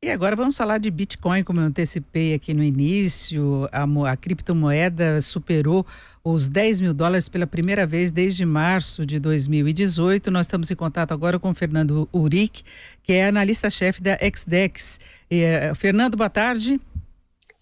E agora vamos falar de Bitcoin, como eu antecipei aqui no início. A criptomoeda superou os 10 mil dólares pela primeira vez desde março de 2018. Nós estamos em contato agora com o Fernando Uric, que é analista-chefe da XDEX. Fernando, boa tarde.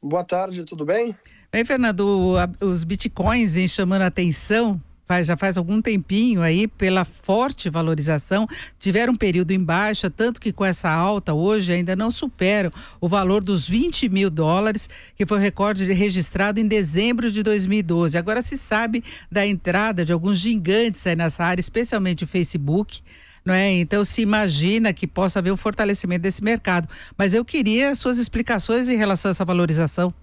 Boa tarde, tudo bem? Bem, Fernando, os Bitcoins vêm chamando a atenção. Já faz algum tempinho aí, pela forte valorização, tiveram um período em baixa, tanto que com essa alta hoje ainda não superam o valor dos 20 mil dólares, que foi o recorde registrado em dezembro de 2012. Agora se sabe da entrada de alguns gigantes aí nessa área, especialmente o Facebook, não é? Então se imagina que possa haver um fortalecimento desse mercado. Mas eu queria suas explicações em relação a essa valorização.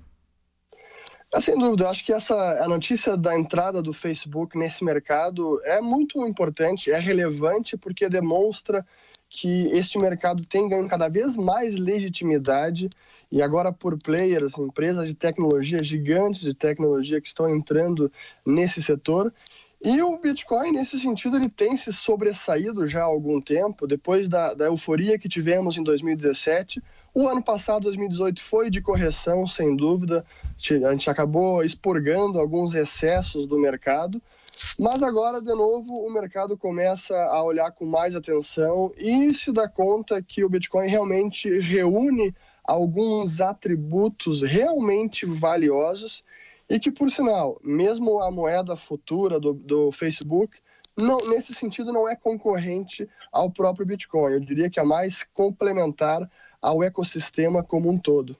Sem dúvida, eu acho que a notícia da entrada do Facebook nesse mercado é muito importante, é relevante porque demonstra que este mercado tem ganho cada vez mais legitimidade e agora por players, empresas de tecnologia, gigantes de tecnologia que estão entrando nesse setor. E o Bitcoin, nesse sentido, ele tem se sobressaído já há algum tempo, depois da euforia que tivemos em 2017. O ano passado, 2018, foi de correção, sem dúvida. A gente acabou expurgando alguns excessos do mercado. Mas agora, de novo, o mercado começa a olhar com mais atenção e se dá conta que o Bitcoin realmente reúne alguns atributos realmente valiosos e que, por sinal, mesmo a moeda futura do Facebook, nesse sentido não é concorrente ao próprio Bitcoin. Eu diria que é mais complementar ao ecossistema como um todo.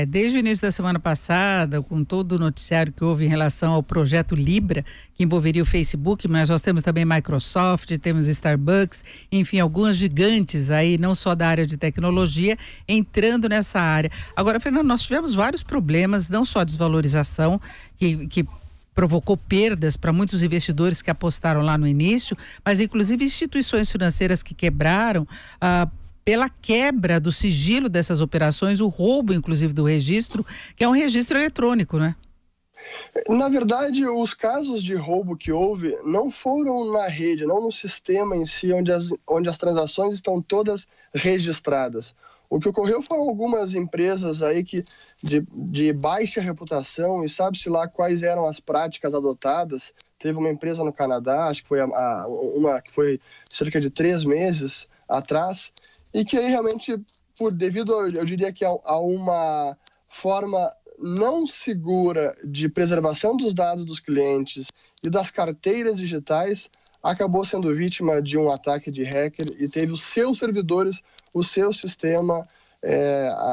Desde o início da semana passada, com todo o noticiário que houve em relação ao projeto Libra, que envolveria o Facebook, mas nós temos também Microsoft, temos Starbucks, enfim, alguns gigantes aí, não só da área de tecnologia, entrando nessa área. Agora, Fernando, nós tivemos vários problemas, não só a desvalorização, que provocou perdas para muitos investidores que apostaram lá no início, mas inclusive instituições financeiras que quebraram, pela quebra do sigilo dessas operações, o roubo, inclusive, do registro, que é um registro eletrônico, né? Na verdade, os casos de roubo que houve não foram na rede, não no sistema em si, onde as transações estão todas registradas. O que ocorreu foram algumas empresas aí de baixa reputação e sabe-se lá quais eram as práticas adotadas. Teve uma empresa no Canadá, acho que foi uma que foi cerca de 3 meses atrás, e que aí realmente, devido, eu diria que a uma forma não segura de preservação dos dados dos clientes e das carteiras digitais, acabou sendo vítima de um ataque de hacker e teve os seus servidores, o seu sistema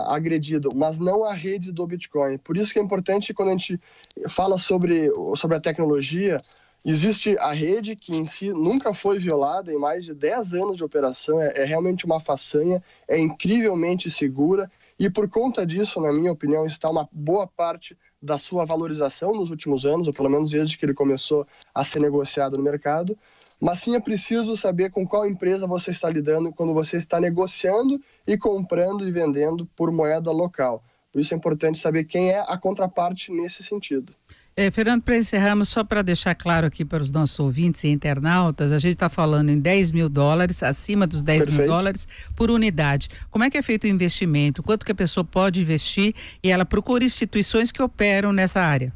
agredido, mas não a rede do Bitcoin. Por isso que é importante, quando a gente fala sobre a tecnologia, existe a rede que em si nunca foi violada em mais de 10 anos de operação, é realmente uma façanha, é incrivelmente segura e por conta disso, na minha opinião, está uma boa parte da sua valorização nos últimos anos, ou pelo menos desde que ele começou a ser negociado no mercado. Mas sim é preciso saber com qual empresa você está lidando quando você está negociando e comprando e vendendo por moeda local. Por isso é importante saber quem é a contraparte nesse sentido. Fernando, para encerrarmos, só para deixar claro aqui para os nossos ouvintes e internautas, a gente está falando em 10 mil dólares, acima dos 10 Perfeito. mil dólares por unidade. Como é que é feito o investimento? Quanto que a pessoa pode investir? E ela procura instituições que operam nessa área.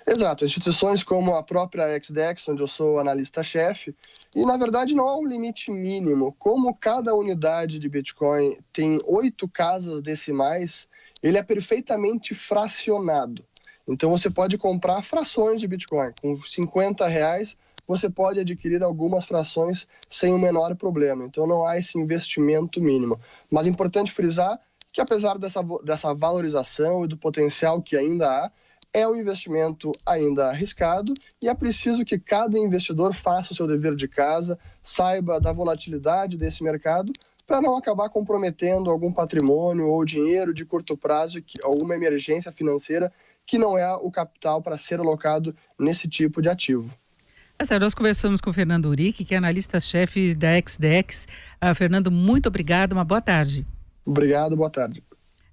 Exato, instituições como a própria XDEX, onde eu sou analista-chefe, e na verdade não há um limite mínimo. Como cada unidade de Bitcoin tem 8 casas decimais, ele é perfeitamente fracionado. Então você pode comprar frações de Bitcoin. Com R$50 você pode adquirir algumas frações sem o menor problema. Então não há esse investimento mínimo. Mas é importante frisar que apesar dessa valorização e do potencial que ainda há, é um investimento ainda arriscado e é preciso que cada investidor faça o seu dever de casa, saiba da volatilidade desse mercado para não acabar comprometendo algum patrimônio ou dinheiro de curto prazo, alguma emergência financeira que não é o capital para ser alocado nesse tipo de ativo. Nós conversamos com o Fernando Uric, que é analista-chefe da XDEX. Fernando, muito obrigado, uma boa tarde. Obrigado, boa tarde.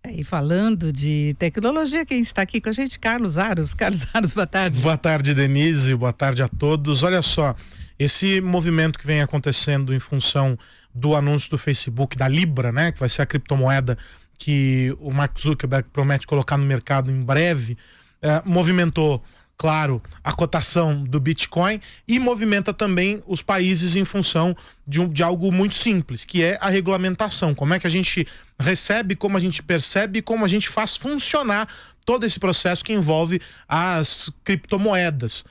E falando de tecnologia, quem está aqui com a gente, Carlos Aros. Carlos Aros, boa tarde. Boa tarde, Denise, boa tarde a todos. Olha só, esse movimento que vem acontecendo em função do anúncio do Facebook da Libra, né, que vai ser a criptomoeda que o Mark Zuckerberg promete colocar no mercado em breve, movimentou, claro, a cotação do Bitcoin e movimenta também os países em função de algo muito simples, que é a regulamentação. Como é que a gente recebe, como a gente percebe e como a gente faz funcionar todo esse processo que envolve as criptomoedas.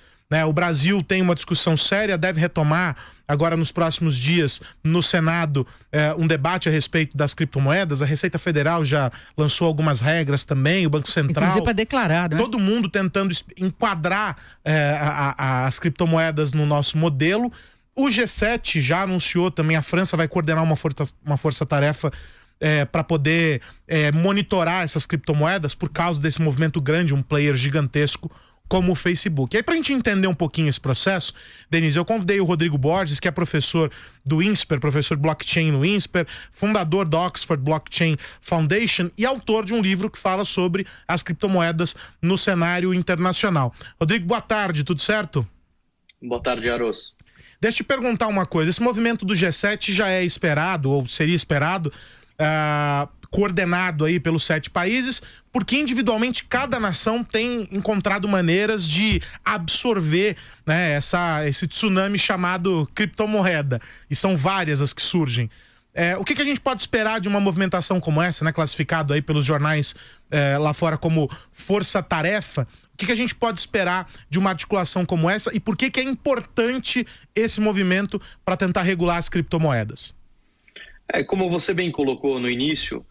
O Brasil tem uma discussão séria, deve retomar agora nos próximos dias no Senado um debate a respeito das criptomoedas. A Receita Federal já lançou algumas regras também, o Banco Central. Inclusive para declarar, né? Todo mundo tentando enquadrar as criptomoedas no nosso modelo. O G7 já anunciou também, a França vai coordenar uma força-tarefa para poder monitorar essas criptomoedas por causa desse movimento grande, um player gigantesco como o Facebook. E aí, pra gente entender um pouquinho esse processo, Denise, eu convidei o Rodrigo Borges, que é professor do INSPER, professor de blockchain no INSPER, fundador da Oxford Blockchain Foundation e autor de um livro que fala sobre as criptomoedas no cenário internacional. Rodrigo, boa tarde, tudo certo? Boa tarde, Aros. Deixa eu te perguntar uma coisa, esse movimento do G7 já é esperado, ou seria esperado, coordenado aí pelos 7 países, porque individualmente cada nação tem encontrado maneiras de absorver, né, esse tsunami chamado criptomoeda, e são várias as que surgem. O que a gente pode esperar de uma movimentação como essa, né, classificado aí pelos jornais lá fora como força-tarefa? O que a gente pode esperar de uma articulação como essa e por que é importante esse movimento para tentar regular as criptomoedas? Como você bem colocou no início,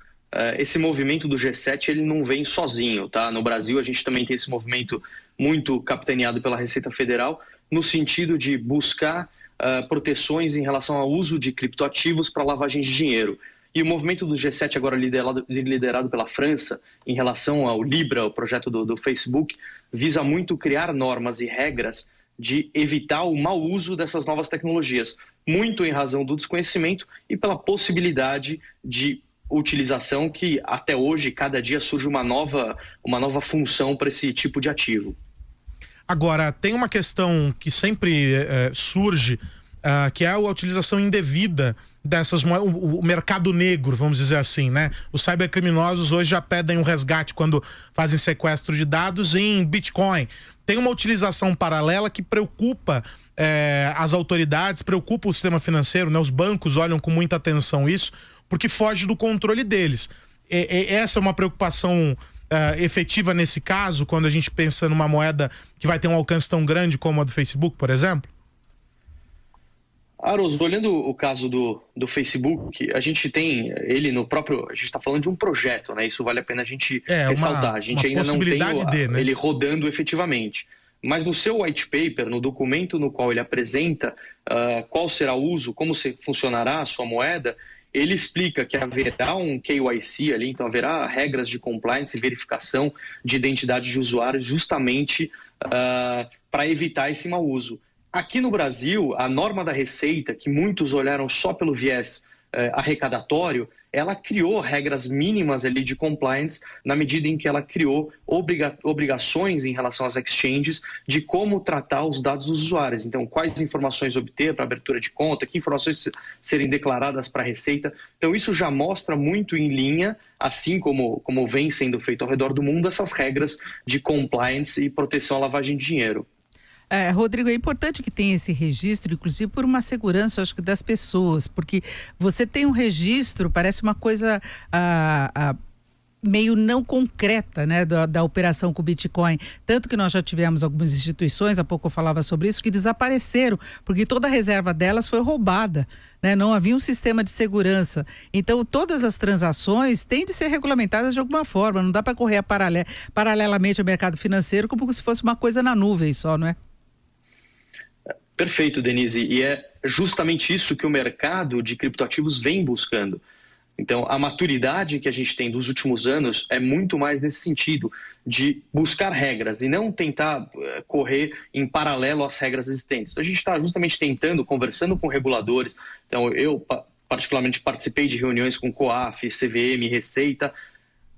esse movimento do G7 ele não vem sozinho, tá? No Brasil a gente também tem esse movimento muito capitaneado pela Receita Federal no sentido de buscar proteções em relação ao uso de criptoativos para lavagem de dinheiro. E o movimento do G7 agora liderado pela França em relação ao Libra, o projeto do Facebook, visa muito criar normas e regras de evitar o mau uso dessas novas tecnologias, muito em razão do desconhecimento e pela possibilidade de utilização que até hoje, cada dia surge uma nova função para esse tipo de ativo. Agora, tem uma questão que sempre surge, que é a utilização indevida dessas moedas, o mercado negro, vamos dizer assim, né? Os cybercriminosos hoje já pedem um resgate quando fazem sequestro de dados em Bitcoin. Tem uma utilização paralela que preocupa as autoridades, preocupa o sistema financeiro, né? Os bancos olham com muita atenção isso, porque foge do controle deles. Essa é uma preocupação efetiva nesse caso, quando a gente pensa numa moeda que vai ter um alcance tão grande como a do Facebook, por exemplo? Aros, olhando o caso do Facebook, a gente tem ele no próprio... A gente está falando de um projeto, né? Isso vale a pena a gente ressaltar. A gente ainda não tem né? ele rodando efetivamente. Mas no seu white paper, no documento no qual ele apresenta qual será o uso, como funcionará a sua moeda, ele explica que haverá um KYC ali, então haverá regras de compliance e verificação de identidade de usuários justamente para evitar esse mau uso. Aqui no Brasil, a norma da Receita, que muitos olharam só pelo viés arrecadatório, ela criou regras mínimas ali de compliance na medida em que ela criou obrigações em relação às exchanges de como tratar os dados dos usuários. Então, quais informações obter para abertura de conta, que informações serem declaradas para a Receita. Então, isso já mostra muito em linha, assim como vem sendo feito ao redor do mundo, essas regras de compliance e proteção à lavagem de dinheiro. Rodrigo, é importante que tenha esse registro, inclusive por uma segurança, acho que das pessoas, porque você tem um registro, parece uma coisa meio não concreta, né, da operação com o Bitcoin, tanto que nós já tivemos algumas instituições, há pouco eu falava sobre isso, que desapareceram, porque toda a reserva delas foi roubada, né? Não havia um sistema de segurança. Então, todas as transações têm de ser regulamentadas de alguma forma, não dá para correr paralelamente ao mercado financeiro como se fosse uma coisa na nuvem só, não é? Perfeito, Denise, e é justamente isso que o mercado de criptoativos vem buscando. Então, a maturidade que a gente tem dos últimos anos é muito mais nesse sentido, de buscar regras e não tentar correr em paralelo às regras existentes. A gente está justamente tentando, conversando com reguladores. Então, eu particularmente participei de reuniões com COAF, CVM, Receita,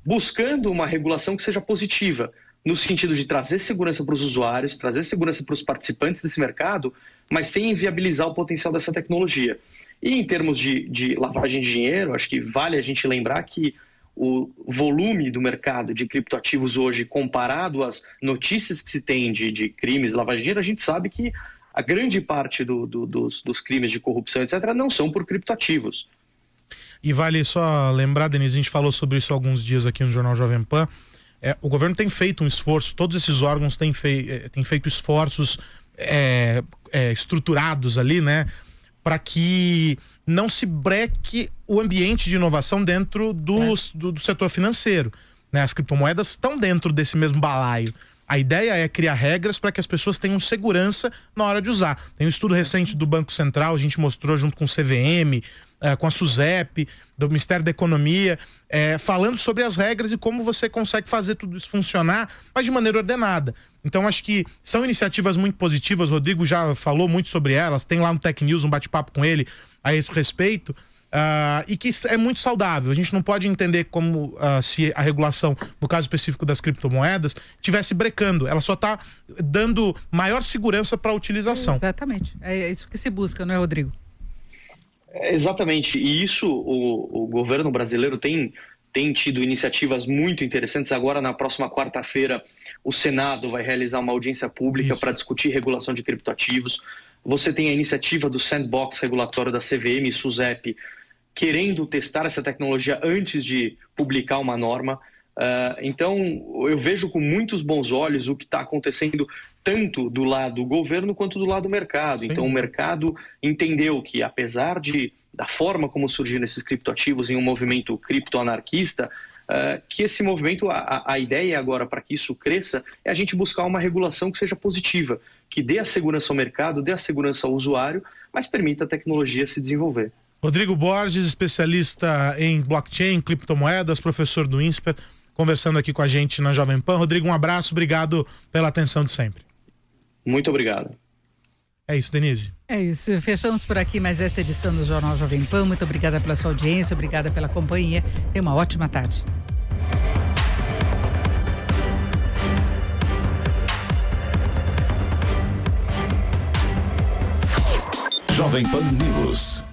buscando uma regulação que seja positiva, no sentido de trazer segurança para os usuários, trazer segurança para os participantes desse mercado, mas sem inviabilizar o potencial dessa tecnologia. E em termos de lavagem de dinheiro, acho que vale a gente lembrar que o volume do mercado de criptoativos hoje, comparado às notícias que se tem de crimes de lavagem de dinheiro, a gente sabe que a grande parte dos crimes de corrupção, etc., não são por criptoativos. E vale só lembrar, Denise, a gente falou sobre isso há alguns dias aqui no Jornal Jovem Pan, o governo tem feito um esforço, todos esses órgãos têm feito esforços estruturados ali, né, para que não se breque o ambiente de inovação dentro do setor financeiro, né? As criptomoedas estão dentro desse mesmo balaio. A ideia é criar regras para que as pessoas tenham segurança na hora de usar. Tem um estudo recente do Banco Central, a gente mostrou junto com o CVM, com a SUSEP, do Ministério da Economia, falando sobre as regras e como você consegue fazer tudo isso funcionar, mas de maneira ordenada. Então acho que são iniciativas muito positivas, o Rodrigo já falou muito sobre elas, tem lá no Tech News um bate-papo com ele a esse respeito, e que é muito saudável. A gente não pode entender como se a regulação, no caso específico das criptomoedas, estivesse brecando. Ela só está dando maior segurança para a utilização. Exatamente. É isso que se busca, não é, Rodrigo? Exatamente. E isso o governo brasileiro tem tido iniciativas muito interessantes. Agora, na próxima quarta-feira, o Senado vai realizar uma audiência pública para discutir regulação de criptoativos. Você tem a iniciativa do sandbox regulatório da CVM e SUSEP querendo testar essa tecnologia antes de publicar uma norma. Então, eu vejo com muitos bons olhos o que está acontecendo tanto do lado do governo quanto do lado do mercado. Sim. Então, o mercado entendeu que, apesar da forma como surgiram esses criptoativos em um movimento criptoanarquista, que esse movimento, a ideia agora para que isso cresça é a gente buscar uma regulação que seja positiva, que dê a segurança ao mercado, dê a segurança ao usuário, mas permita a tecnologia se desenvolver. Rodrigo Borges, especialista em blockchain, criptomoedas, professor do INSPER, conversando aqui com a gente na Jovem Pan. Rodrigo, um abraço, obrigado pela atenção de sempre. Muito obrigado. É isso, Denise. É isso, fechamos por aqui mais esta edição do Jornal Jovem Pan. Muito obrigada pela sua audiência, obrigada pela companhia. Tenha uma ótima tarde. Jovem Pan News.